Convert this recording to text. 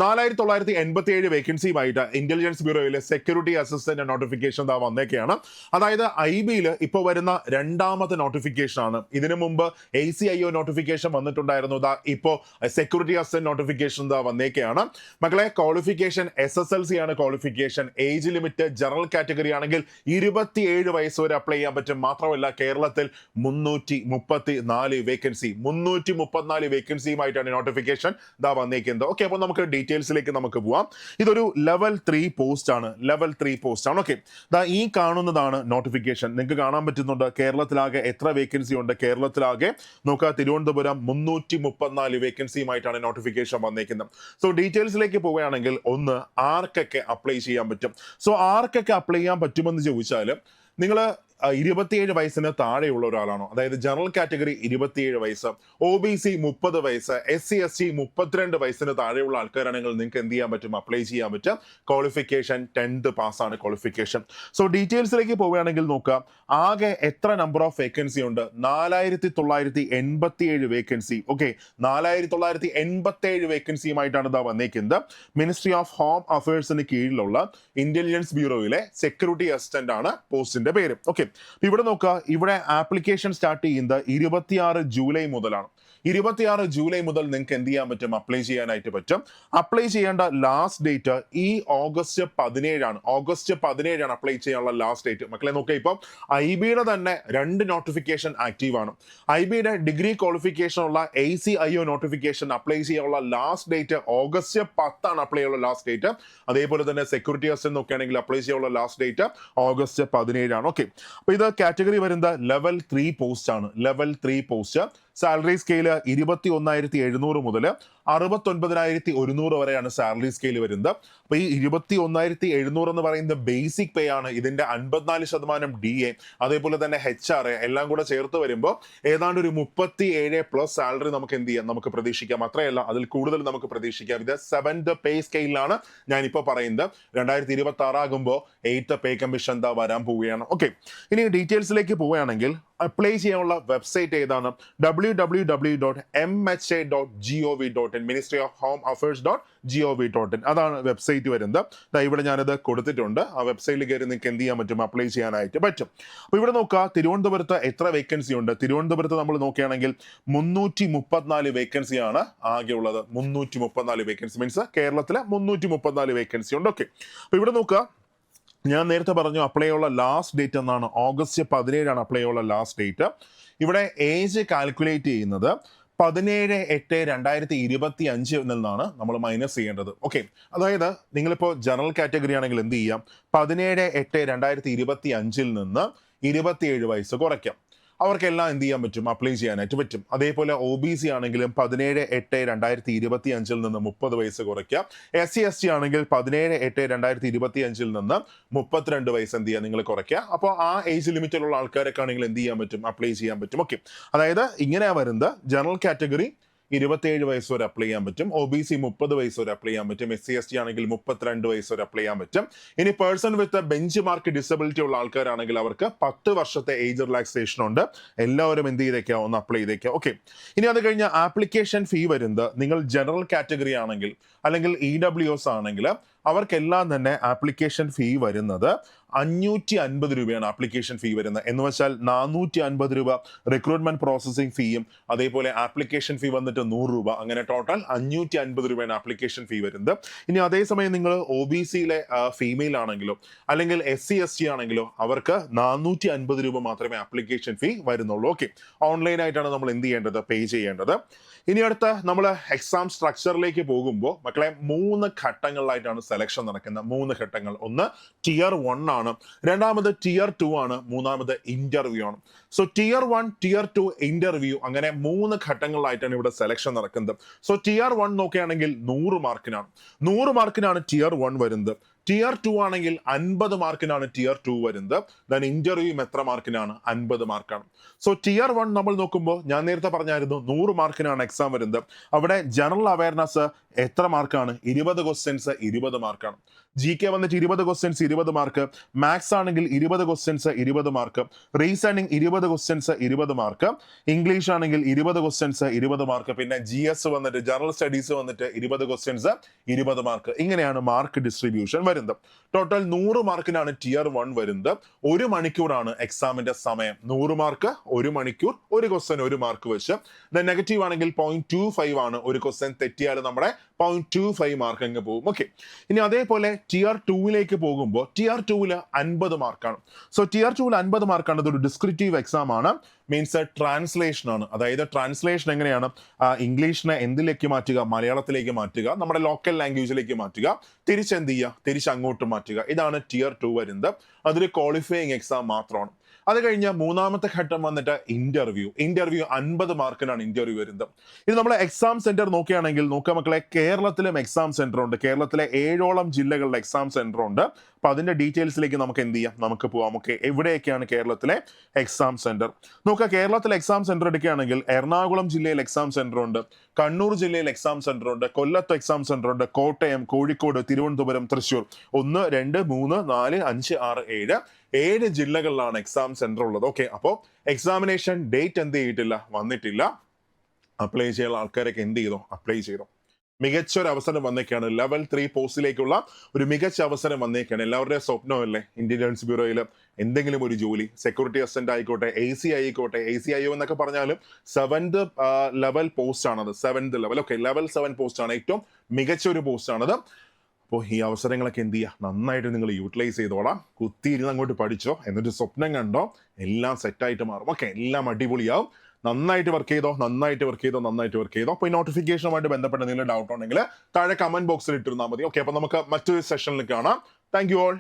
4987 വേക്കൻസിയുമായിട്ട് intelligence ബ്യൂറോയിലെ security assistant notification ദാ വന്നേക്കെയാണ്. അതായത് IB-യിൽ ഇപ്പോൾ വരുന്ന രണ്ടാമത്തെ നോട്ടിഫിക്കേഷൻ ആണ്. ഇതിനു മുമ്പ് ACIO നോട്ടിഫിക്കേഷൻ വന്നിട്ടുണ്ടായിരുന്നു. ദാ ഇപ്പോൾ സെക്യൂരിറ്റി അസിസ്റ്റന്റ് നോട്ടിഫിക്കേഷൻ ദാ വന്നേക്കെയാണ്. മക്കളെ, ക്വാളിഫിക്കേഷൻ SSLC ആണ് qualification. Age limit general category ആണെങ്കിൽ 27 വയസ്സ് വരെ അപ്ലൈ ചെയ്യാൻ പറ്റും. മാത്രമല്ല കേരളത്തിൽ 334 വേക്കൻസി 334 വേക്കൻസിയുമായിട്ടാണ് നോട്ടിഫിക്കേഷൻ ദാ വന്നേക്കുന്നത്. ഓക്കെ, അപ്പോൾ നമുക്ക് ഡീറ്റെയിൽസിലേക്ക് നമുക്ക് പോവാം. ഇതൊരു ലെവൽ 3 പോസ്റ്റ് ആണ്. ലെവൽ 3 പോസ്റ്റ് ആണ്. ഓക്കെ, ഈ കാണുന്നതാണ് നോട്ടിഫിക്കേഷൻ. നിങ്ങൾക്ക് കാണാൻ പറ്റുന്നുണ്ട് കേരളത്തിലാകെ എത്ര വേക്കൻസി ഉണ്ട്. കേരളത്തിലാകെ നോക്കുക, തിരുവനന്തപുരം 334 വേക്കൻസിയുമായിട്ടാണ് നോട്ടിഫിക്കേഷൻ വന്നേക്കുന്നത്. സോ ഡീറ്റെയിൽസിലേക്ക് പോവുകയാണെങ്കിൽ, ഒന്ന്, ആർക്കൊക്കെ അപ്ലൈ ചെയ്യാൻ പറ്റും. സോ ആർക്കൊക്കെ അപ്ലൈ ചെയ്യാൻ പറ്റുമെന്ന് ചോദിച്ചാൽ, നിങ്ങൾ 27 വയസ്സിന് താഴെയുള്ള ഒരാളാണോ, അതായത് ജനറൽ കാറ്റഗറി 27 വയസ്സ്, OBC 30 വയസ്സ്, SC/ST 32 വയസ്സിന് താഴെയുള്ള ആൾക്കാരാണെങ്കിൽ നിങ്ങൾക്ക് എന്ത് ചെയ്യാൻ പറ്റും, അപ്ലൈ ചെയ്യാൻ പറ്റും. ക്വാളിഫിക്കേഷൻ 10th പാസ്സാണ് ക്വാളിഫിക്കേഷൻ. സോ ഡീറ്റെയിൽസിലേക്ക് പോവുകയാണെങ്കിൽ നോക്കുക, ആകെ എത്ര നമ്പർ ഓഫ് വേക്കൻസി ഉണ്ട്? 4987 വേക്കൻസി. ഓക്കെ, 4987 വേക്കൻസിയുമായിട്ടാണ് ഇതാ വന്നേക്കുന്നത്. മിനിസ്ട്രി ഓഫ് ഹോം അഫയേഴ്സിന് കീഴിലുള്ള ഇന്റലിജൻസ് ബ്യൂറോയിലെ സെക്യൂരിറ്റി അസിസ്റ്റന്റ് ആണ് പോസ്റ്റിന്റെ പേര്. ഓക്കെ, ഇവിടെ നോക്കുക, ഇവിടെ ആപ്ലിക്കേഷൻ സ്റ്റാർട്ട് ചെയ്യുന്നത് 26 ജൂലൈ മുതലാണ്. 26 ജൂലൈ മുതൽ നിങ്ങൾക്ക് എന്ത് ചെയ്യാൻ പറ്റും, അപ്ലൈ ചെയ്യാനായിട്ട് പറ്റും. അപ്ലൈ ചെയ്യേണ്ട ലാസ്റ്റ് ഡേറ്റ് ഈ ഓഗസ്റ്റ് 17 ആണ്. ഓഗസ്റ്റ് 17 ആണ് അപ്ലൈ ചെയ്യാനുള്ള ലാസ്റ്റ് ഡേറ്റ്. മക്കളെ നോക്കുക, ഇപ്പം IB-യുടെ തന്നെ 2 നോട്ടിഫിക്കേഷൻ ആക്റ്റീവ് ആണ്. IB-യുടെ ഡിഗ്രി ക്വാളിഫിക്കേഷൻ ഉള്ള ACIO നോട്ടിഫിക്കേഷൻ അപ്ലൈ ചെയ്യാനുള്ള ലാസ്റ്റ് ഡേറ്റ് ഓഗസ്റ്റ് 10 ആണ് അപ്ലൈ ചെയ്യാനുള്ള ലാസ്റ്റ് ഡേറ്റ്. അതേപോലെ തന്നെ സെക്യൂരിറ്റി അസിസ്റ്റന്റ് നോക്കുകയാണെങ്കിൽ അപ്ലൈ ചെയ്യാനുള്ള ലാസ്റ്റ് ഡേറ്റ് ഓഗസ്റ്റ് 17 ആണ്. ഓക്കെ, അപ്പൊ ഇത് കാറ്റഗറി വരുന്നത് ലെവൽ 3 പോസ്റ്റ് ആണ്. Level 3 post. സാലറി സ്കെയില് 21,700 മുതൽ 69,100 വരെയാണ് സാലറി സ്കെയിൽ വരുന്നത്. അപ്പൊ ഈ 21,700 എന്ന് പറയുന്നത് ബേസിക് പേ ആണ്. ഇതിന്റെ 54% DA, അതേപോലെ തന്നെ HRA എല്ലാം കൂടെ ചേർത്ത് വരുമ്പോൾ ഏതാണ്ട് ഒരു 37+ സാലറി നമുക്ക് എന്ത് ചെയ്യാം, നമുക്ക് പ്രതീക്ഷിക്കാം. അത്രയല്ല, അതിൽ കൂടുതൽ നമുക്ക് പ്രതീക്ഷിക്കാം. ഇത് 7th പേ സ്കെയിലാണ് ഞാൻ ഇപ്പോൾ പറയുന്നത്. 2026 ആകുമ്പോൾ 8th പേ കമ്മീഷൻ എന്താ വരാൻ പോവുകയാണ്. ഓക്കെ, ഇനി ഡീറ്റെയിൽസിലേക്ക് പോവുകയാണെങ്കിൽ, അപ്ലൈ ചെയ്യാനുള്ള വെബ്സൈറ്റ് ഏതാണ്? www.mha.gov.in, മിനിസ്ട്രി ഓഫ് ഹോം അഫയേഴ്സ്.gov.in, അതാണ് വെബ്സൈറ്റ് വരുന്നത്. ഇവിടെ ഞാനത് കൊടുത്തിട്ടുണ്ട്. ആ വെബ്സൈറ്റിൽ കയറി നിങ്ങൾക്ക് എന്ത് ചെയ്യാൻ പറ്റും, അപ്ലൈ ചെയ്യാനായിട്ട് പറ്റും. അപ്പൊ ഇവിടെ നോക്കുക, തിരുവനന്തപുരത്ത് എത്ര വേക്കൻസി ഉണ്ട്? തിരുവനന്തപുരത്ത് നമ്മൾ നോക്കുകയാണെങ്കിൽ 334 വേക്കൻസിയാണ് ആകെ ഉള്ളത്. 334 വേക്കൻസി മീൻസ് കേരളത്തിലെ 334 വേക്കൻസി ഉണ്ട്. ഓക്കെ, അപ്പൊ ഇവിടെ നോക്കുക, ഞാൻ നേരത്തെ പറഞ്ഞു അപ്ലൈ ഉള്ള ലാസ്റ്റ് ഡേറ്റ് എന്നാണ്. ഓഗസ്റ്റ് 17 ആണ് അപ്ലൈ ഉള്ള ലാസ്റ്റ് ഡേറ്റ്. ഇവിടെ ഏജ് കാൽക്കുലേറ്റ് ചെയ്യുന്നത് 17/8/2025 നിന്നാണ് നമ്മൾ മൈനസ് ചെയ്യേണ്ടത്. ഓക്കെ, അതായത് നിങ്ങളിപ്പോൾ ജനറൽ കാറ്റഗറി ആണെങ്കിൽ എന്ത് ചെയ്യാം, 17/8/2025 നിന്ന് 27 വയസ്സ് കുറയ്ക്കാം. അവർക്കെല്ലാം എന്ത് ചെയ്യാൻ പറ്റും, അപ്ലൈ ചെയ്യാനായിട്ട് പറ്റും. അതേപോലെ OBC ആണെങ്കിലും 17/8/2025 നിന്ന് 30 വയസ്സ് കുറയ്ക്കാം. SC/ST ആണെങ്കിൽ 17/8/2025 നിന്ന് 32 വയസ്സ് എന്ത് ചെയ്യുക, നിങ്ങൾ കുറയ്ക്കുക. അപ്പോൾ ആ ഏജ് ലിമിറ്റിലുള്ള ആൾക്കാരൊക്കെ ആണെങ്കിൽ എന്ത് ചെയ്യാൻ പറ്റും, അപ്ലൈ ചെയ്യാൻ പറ്റും. ഓക്കെ, അതായത് ഇങ്ങനെയാ വരുന്നത്. ജനറൽ കാറ്റഗറി 27 വയസ്സ് വരെ അപ്ലൈ ചെയ്യാൻ പറ്റും. OBC 30 വയസ്സ് വരെ അപ്ലൈ ചെയ്യാൻ പറ്റും. SC/ST ആണെങ്കിൽ 32 വയസ്സ് വരെ അപ്ലൈ ചെയ്യാൻ പറ്റും. ഇനി person with bench mark disability ഉള്ള ആൾക്കാരാണെങ്കിൽ അവർക്ക് 10 വർഷത്തെ ഏജ് റിലാക്സേഷൻ ഉണ്ട്. എല്ലാവരും എന്ത് ചെയ്തേക്കാം, ഒന്ന് അപ്ലൈ ചെയ്തേക്കാം. ഓക്കെ, ഇനി അത് കഴിഞ്ഞ ആപ്ലിക്കേഷൻ ഫീ വരുന്നത്, നിങ്ങൾ ജനറൽ കാറ്റഗറി ആണെങ്കിൽ അല്ലെങ്കിൽ EWS ആണെങ്കിൽ അവർക്കെല്ലാം തന്നെ ആപ്ലിക്കേഷൻ ഫീ വരുന്നത് 550 രൂപയാണ് ആപ്ലിക്കേഷൻ ഫീ വരുന്നത്. എന്ന് വെച്ചാൽ 450 രൂപ റിക്രൂട്ട്മെന്റ് പ്രോസസ്സിംഗ് ഫീയും, അതേപോലെ ആപ്ലിക്കേഷൻ ഫീ വന്നിട്ട് 100 രൂപ, അങ്ങനെ ടോട്ടൽ 550 രൂപയാണ് ആപ്ലിക്കേഷൻ ഫീ വരുന്നത്. ഇനി അതേസമയം നിങ്ങൾ OBC-യിലെ ഫീമെയിൽ ആണെങ്കിലോ അല്ലെങ്കിൽ SC/ST ആണെങ്കിലോ അവർക്ക് 450 രൂപ മാത്രമേ ആപ്ലിക്കേഷൻ ഫീ വരുന്നുള്ളൂ. ഓക്കെ, ഓൺലൈനായിട്ടാണ് നമ്മൾ എന്ത് ചെയ്യേണ്ടത്, പേ ചെയ്യേണ്ടത്. ഇനി അടുത്ത നമ്മൾ എക്സാം സ്ട്രക്ചറിലേക്ക് പോകുമ്പോൾ മക്കളെ 3 ഘട്ടങ്ങളിലായിട്ടാണ് സെലക്ഷൻ നടക്കുന്നത്. 3 ഘട്ടങ്ങൾ. ഒന്ന് Tier 1 ആണ്, രണ്ടാമത് Tier 2 ആണ്, മൂന്നാമത് ഇന്റർവ്യൂ ആണ്. സോ Tier 1, Tier 2, ഇന്റർവ്യൂ, അങ്ങനെ 3 ഘട്ടങ്ങളിലായിട്ടാണ് ഇവിടെ സെലക്ഷൻ നടക്കുന്നത്. സോ Tier 1 നോക്കുകയാണെങ്കിൽ 100 മാർക്കിനാണ്. 100 മാർക്കിനാണ് Tier 1 വരുന്നത്. Tier 2 ആണെങ്കിൽ 50 മാർക്കിനാണ് Tier 2 വരുന്നത്. ദെൻ ഇന്റർവ്യൂയും എത്ര മാർക്കിനാണ്? 50 മാർക്കാണ്. സോ Tier 1 നമ്മൾ നോക്കുമ്പോൾ ഞാൻ നേരത്തെ പറഞ്ഞായിരുന്നു 100 മാർക്കിനാണ് എക്സാം വരുന്നത്. അവിടെ ജനറൽ അവയർനെസ് എത്ര മാർക്കാണ്? 20 ക്വസ്റ്റ്യൻസ് 20 മാർക്കാണ്. GK വന്നിട്ട് 20 ക്വസ്റ്റ്യൻസ് 20 മാർക്ക്, മാത്സ് ആണെങ്കിൽ 20 questions 20 mark, reasoning 20 questions 20 mark, English ആണെങ്കിൽ 20 ക്വസ്റ്റ്യൻസ് 20 മാർക്ക്, പിന്നെ GS വന്നിട്ട് ജനറൽ സ്റ്റഡീസ് വന്നിട്ട് 20 ക്വസ്റ്റ്യൻസ് 20 മാർക്ക്. ഇങ്ങനെയാണ് മാർക്ക് ഡിസ്ട്രിബ്യൂഷൻ വരുന്നത്. ടോട്ടൽ 100 മാർക്കിനാണ് ടിയർ 1 വരുന്നത്. 1 മണിക്കൂറാണ് എക്സാമിന്റെ സമയം. 100 മാർക്ക് 1 മണിക്കൂർ, ഒരു ക്വസ്റ്റ്യൻ 1 മാർക്ക് വെച്ച്. നെഗറ്റീവ് ആണെങ്കിൽ 0.25 ആണ്. ഒരു ക്വസ്റ്റ്യൻ തെറ്റിയാൽ നമ്മുടെ 0.25 മാർക്ക് അങ്ങ് പോകും. ഓക്കെ, ഇനി അതേപോലെ ടിയർ 2ലേക്ക് പോകുമ്പോൾ ടിയർ 2ല് 50 മാർക്കാണ്. സോ ടിയർ 2ല് 50 മാർക്കാണ്. ഇതൊരു ഡിസ്ക്രിപ്റ്റീവ് എക്സാം ആണ്. മീൻസ് ട്രാൻസ്ലേഷൻ ആണ്. അതായത് ട്രാൻസ്ലേഷൻ എങ്ങനെയാണ്? ഇംഗ്ലീഷിനെ എന്തിലേക്ക് മാറ്റുക? മലയാളത്തിലേക്ക് മാറ്റുക, നമ്മുടെ ലോക്കൽ ലാംഗ്വേജിലേക്ക് മാറ്റുക, തിരിച്ചെന്ത് ചെയ്യുക? തിരിച്ച് അങ്ങോട്ട് മാറ്റുക. ഇതാണ് ടിയർ 2 വരുന്നത്. അതൊരു ക്വാളിഫയിങ് എക്സാം മാത്രമാണ്. അത് കഴിഞ്ഞ മൂന്നാമത്തെ ഘട്ടം വന്നിട്ട് ഇന്റർവ്യൂ. 50 മാർക്കിനാണ് ഇന്റർവ്യൂ വരുന്നത്. ഇത് നമ്മളെ എക്സാം സെന്റർ നോക്കുകയാണെങ്കിൽ നോക്കുക മക്കളെ, കേരളത്തിലും എക്സാം സെന്റർ ഉണ്ട്. കേരളത്തിലെ 7ഓളം ജില്ലകളിലെ എക്സാം സെന്റർ ഉണ്ട്. അപ്പൊ അതിന്റെ ഡീറ്റെയിൽസിലേക്ക് നമുക്ക് എന്ത് ചെയ്യാം? നമുക്ക് പോവാം. ഓക്കെ, എവിടെയൊക്കെയാണ് കേരളത്തിലെ എക്സാം സെന്റർ നോക്കുക. കേരളത്തിലെ എക്സാം സെന്റർ എടുക്കുകയാണെങ്കിൽ എറണാകുളം ജില്ലയിൽ എക്സാം സെന്റർ ഉണ്ട്, കണ്ണൂർ ജില്ലയിൽ എക്സാം സെന്റർ ഉണ്ട്, കൊല്ലത്ത് എക്സാം സെന്റർ ഉണ്ട്, കോട്ടയം, കോഴിക്കോട്, തിരുവനന്തപുരം, തൃശ്ശൂർ, 1 2 3 4 5 6 7 ജില്ലകളിലാണ് എക്സാം സെന്റർ ഉള്ളത്. ഓക്കെ, അപ്പോൾ എക്സാമിനേഷൻ ഡേറ്റ് എന്ത് ചെയ്തിട്ടില്ല? വന്നിട്ടില്ല. അപ്ലൈ ചെയ്യാനുള്ള ആൾക്കാരൊക്കെ എന്ത് ചെയ്തോ? അപ്ലൈ ചെയ്തോ. മികച്ച ഒരു അവസരം വന്നേക്കാണ്. ലെവൽ 3 പോസ്റ്റിലേക്കുള്ള ഒരു മികച്ച അവസരം വന്നേക്കാണ്. എല്ലാവരുടെയും സ്വപ്നമല്ലേ ഇന്റലിജൻസ് ബ്യൂറോയിൽ എന്തെങ്കിലും ഒരു ജോലി, സെക്യൂരിറ്റി അസിസ്റ്റന്റ് ആയിക്കോട്ടെ, AC ആയിക്കോട്ടെ. ACIO എന്നൊക്കെ പറഞ്ഞാലും 7th ലെവൽ പോസ്റ്റ് ആണത്. 7th level. Okay, level 7 post ആണ്. ഏറ്റവും മികച്ച ഒരു പോസ്റ്റ് ആണത്. അപ്പോൾ ഈ അവസരങ്ങളൊക്കെ എന്ത് ചെയ്യുക? നന്നായിട്ട് നിങ്ങൾ യൂട്ടിലൈസ് ചെയ്തോളാം. കുത്തിയിരുന്ന് അങ്ങോട്ട് പഠിച്ചോ, എന്നിട്ട് സ്വപ്നം കണ്ടോ, എല്ലാം സെറ്റായിട്ട് മാറും. ഓക്കെ, എല്ലാം അടിപൊളിയാവും. നന്നായിട്ട് വർക്ക് ചെയ്തോ. അപ്പോൾ ഈ നോട്ടിഫിക്കേഷനുമായിട്ട് ബന്ധപ്പെട്ട എന്തെങ്കിലും ഡൗട്ട് ഉണ്ടെങ്കിൽ താഴെ കമന്റ് ബോക്സിൽ ഇട്ടിരുന്നാൽ മതി. ഓക്കെ, അപ്പോൾ നമുക്ക് മറ്റൊരു സെഷനിൽ കാണാം. Thank you all.